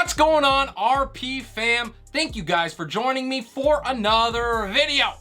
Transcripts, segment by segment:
What's going on, RP fam? Thank you guys for joining me for another video.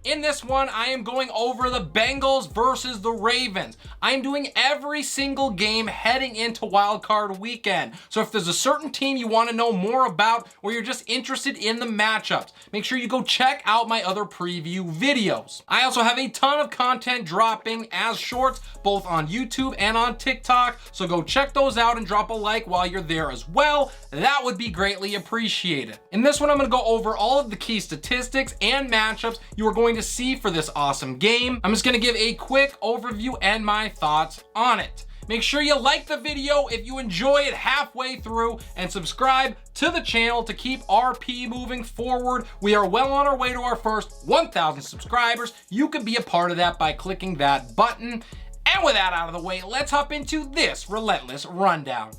In this one, I am going over the Bengals versus the Ravens. I am doing every single game heading into wildcard weekend. So if there's a certain team you want to know more about or you're just interested in the matchups, make sure you go check out my other preview videos. I also have a ton of content dropping as shorts, both on YouTube and on TikTok. So go check those out and drop a like while you're there as well. That would be greatly appreciated. In this one, I'm going to go over all of the key statistics and matchups you are going to see for this awesome game. I'm just going to give a quick overview and my thoughts on it. Make sure you like the video if you enjoy it halfway through and subscribe to the channel to keep RP moving forward. We are well on our way to our first 1,000 subscribers. You can be a part of that by clicking that button. And with that out of the way, let's hop into this Relentless Rundown.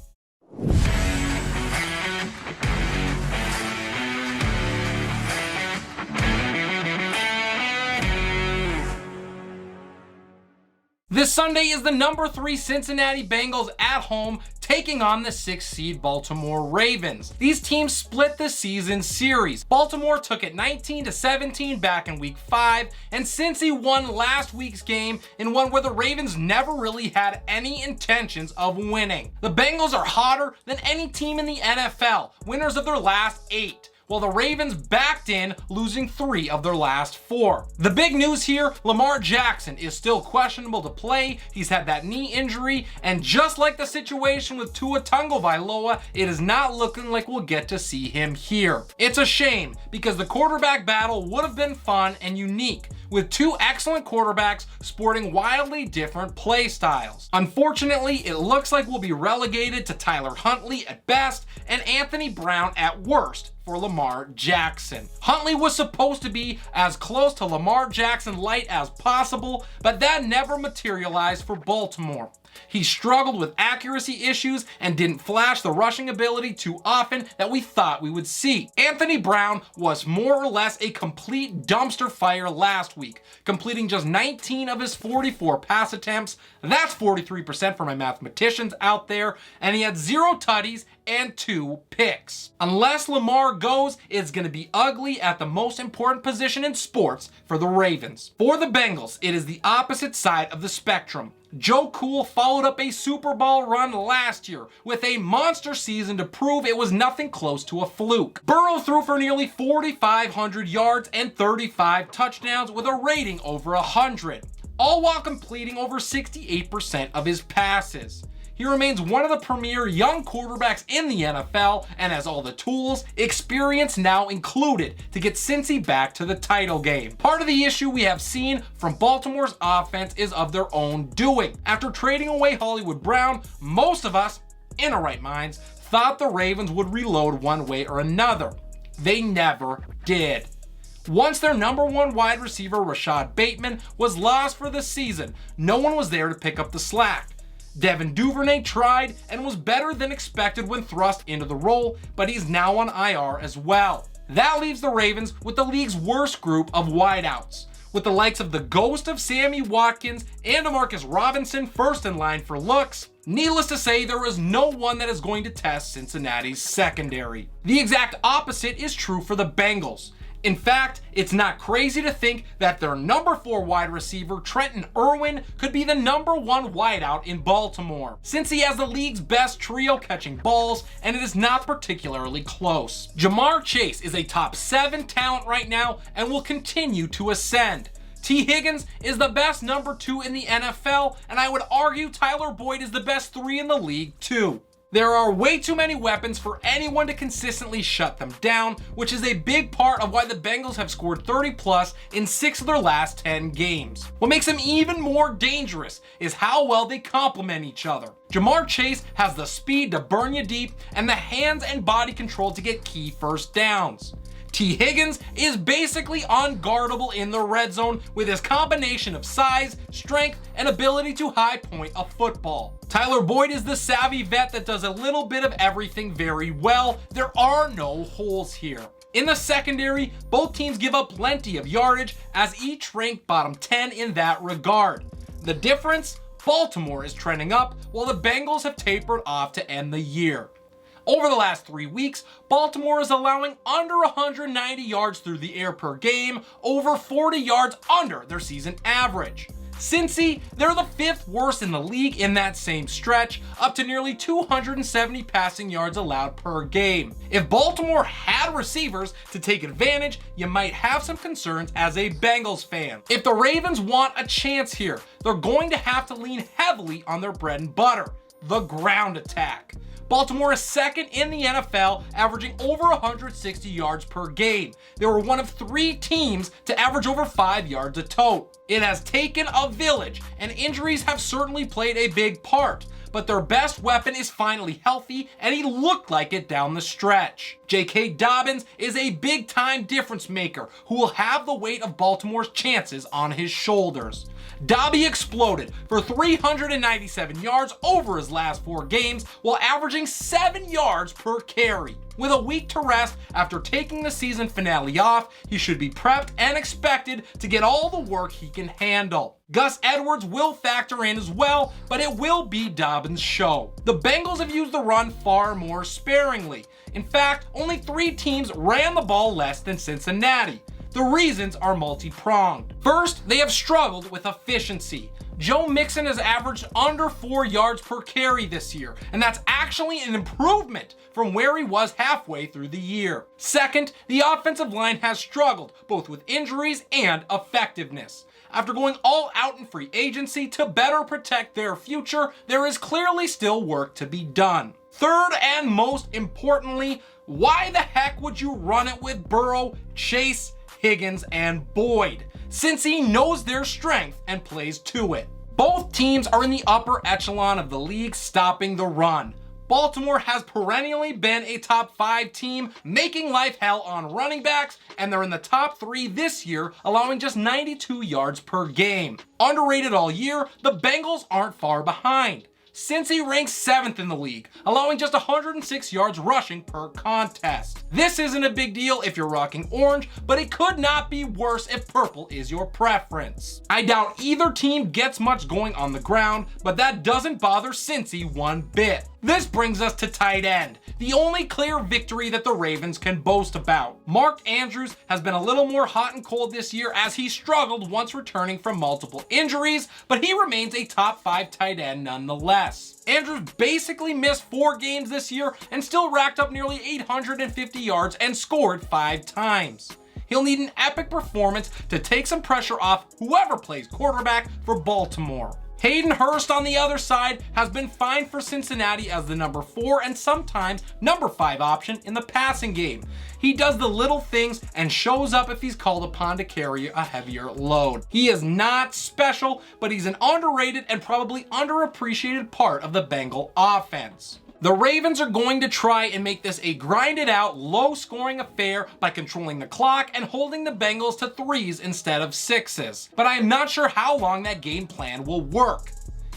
This Sunday is the number 3 Cincinnati Bengals at home taking on the 6th seed Baltimore Ravens. These teams split the season series. Baltimore took it 19-17 back in week 5, and Cincy won last week's game in one where the Ravens never really had any intentions of winning. The Bengals are hotter than any team in the NFL, winners of their last 8. While the Ravens backed in, losing 3 of their last 4. The big news here, Lamar Jackson is still questionable to play. He's had that knee injury, and just like the situation with Tua Tagovailoa, it is not looking like we'll get to see him here. It's a shame, because the quarterback battle would have been fun and unique, with 2 excellent quarterbacks sporting wildly different play styles. Unfortunately, it looks like we'll be relegated to Tyler Huntley at best and Anthony Brown at worst for Lamar Jackson. Huntley was supposed to be as close to Lamar Jackson light as possible, but that never materialized for Baltimore. He struggled with accuracy issues and didn't flash the rushing ability too often that we thought we would see. Anthony Brown was more or less a complete dumpster fire last week, completing just 19 of his 44 pass attempts. That's 43% for my mathematicians out there, and he had 0 tutties and 2 picks. Unless Lamar goes, it's going to be ugly at the most important position in sports for the Ravens. For the Bengals, it is the opposite side of the spectrum. Joe Cool followed up a Super Bowl run last year with a monster season to prove it was nothing close to a fluke. Burrow threw for nearly 4,500 yards and 35 touchdowns with a rating over 100, all while completing over 68% of his passes. He remains one of the premier young quarterbacks in the NFL and has all the tools, experience now included, to get Cincy back to the title game. Part of the issue we have seen from Baltimore's offense is of their own doing. After trading away Hollywood Brown, most of us, in our right minds, thought the Ravens would reload one way or another. They never did. Once their number 1 wide receiver, Rashad Bateman, was lost for the season, no one was there to pick up the slack. Devin Duvernay tried and was better than expected when thrust into the role, but he's now on IR as well. That leaves the Ravens with the league's worst group of wideouts, with the likes of the ghost of Sammy Watkins and Demarcus Robinson first in line for looks. Needless to say, there is no one that is going to test Cincinnati's secondary. The exact opposite is true for the Bengals. In fact, it's not crazy to think that their number 4 wide receiver, Trenton Irwin, could be the number 1 wideout in Baltimore, since he has the league's best trio catching balls, and it is not particularly close. Jamar Chase is a top 7 talent right now and will continue to ascend. T. Higgins is the best number 2 in the NFL, and I would argue Tyler Boyd is the best 3 in the league too. There are way too many weapons for anyone to consistently shut them down, which is a big part of why the Bengals have scored 30 plus in 6 of their last 10 games. What makes them even more dangerous is how well they complement each other. Jamar Chase has the speed to burn you deep and the hands and body control to get key first downs. T. Higgins is basically unguardable in the red zone with his combination of size, strength, and ability to high point a football. Tyler Boyd is the savvy vet that does a little bit of everything very well. There are no holes here. In the secondary, both teams give up plenty of yardage, as each rank bottom 10 in that regard. The difference? Baltimore is trending up, while the Bengals have tapered off to end the year. Over the last 3 weeks, Baltimore is allowing under 190 yards through the air per game, over 40 yards under their season average. Cincy, they're the 5th worst in the league in that same stretch, up to nearly 270 passing yards allowed per game. If Baltimore had receivers to take advantage, you might have some concerns as a Bengals fan. If the Ravens want a chance here, they're going to have to lean heavily on their bread and butter, the ground attack. Baltimore is 2nd in the NFL, averaging over 160 yards per game. They were one of 3 teams to average over 5 yards a tote. It has taken a village, and injuries have certainly played a big part, but their best weapon is finally healthy, and he looked like it down the stretch. J.K. Dobbins is a big-time difference maker who will have the weight of Baltimore's chances on his shoulders. Dobby exploded for 397 yards over his last 4 games while averaging 7 yards per carry. With a week to rest after taking the season finale off, he should be prepped and expected to get all the work he can handle. Gus Edwards will factor in as well, but it will be Dobbins' show. The Bengals have used the run far more sparingly. In fact, only 3 teams ran the ball less than Cincinnati. The reasons are multi-pronged. First, they have struggled with efficiency. Joe Mixon has averaged under 4 yards per carry this year, and that's actually an improvement from where he was halfway through the year. Second, the offensive line has struggled, both with injuries and effectiveness. After going all out in free agency to better protect their future, there is clearly still work to be done. Third, and most importantly, why the heck would you run it with Burrow, Chase, Higgins, and Boyd, since he knows their strength and plays to it? Both teams are in the upper echelon of the league stopping the run. Baltimore has perennially been a top 5 team, making life hell on running backs, and they're in the top 3 this year, allowing just 92 yards per game. Underrated all year, the Bengals aren't far behind. Cincy ranks 7th in the league, allowing just 106 yards rushing per contest. This isn't a big deal if you're rocking orange, but it could not be worse if purple is your preference. I doubt either team gets much going on the ground, but that doesn't bother Cincy one bit. This brings us to tight end, the only clear victory that the Ravens can boast about. Mark Andrews has been a little more hot and cold this year as he struggled once returning from multiple injuries, but he remains a top 5 tight end nonetheless. Andrews basically missed 4 games this year and still racked up nearly 850 yards and scored 5 times. He'll need an epic performance to take some pressure off whoever plays quarterback for Baltimore. Hayden Hurst on the other side has been fine for Cincinnati as the number 4 and sometimes number 5 option in the passing game. He does the little things and shows up if he's called upon to carry a heavier load. He is not special, but he's an underrated and probably underappreciated part of the Bengal offense. The Ravens are going to try and make this a grinded out, low-scoring affair by controlling the clock and holding the Bengals to 3s instead of 6s. But I am not sure how long that game plan will work.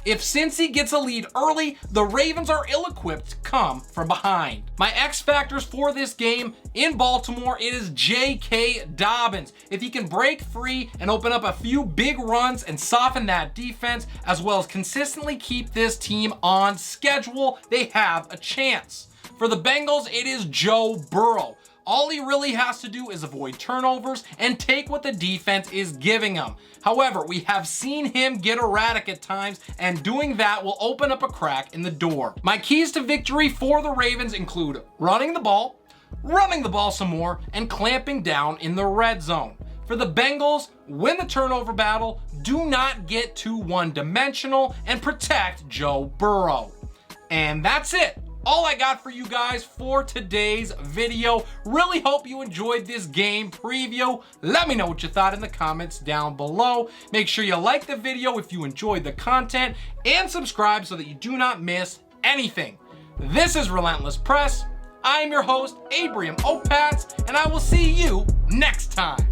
If Cincy gets a lead early, the Ravens are ill-equipped to come from behind. My X factors for this game in Baltimore, it is J.K. Dobbins. If he can break free and open up a few big runs and soften that defense, as well as consistently keep this team on schedule, they have a chance. For the Bengals, it is Joe Burrow. All he really has to do is avoid turnovers and take what the defense is giving him. However, we have seen him get erratic at times, and doing that will open up a crack in the door. My keys to victory for the Ravens include running the ball some more, and clamping down in the red zone. For the Bengals, win the turnover battle, do not get too one-dimensional, and protect Joe Burrow. And that's it. All I got for you guys for today's video. Really hope you enjoyed this game preview. Let me know what you thought in the comments down below. Make sure you like the video if you enjoyed the content, and subscribe so that you do not miss anything. This is Relentless Press. I am your host, Abraham Opatz, and I will see you next time.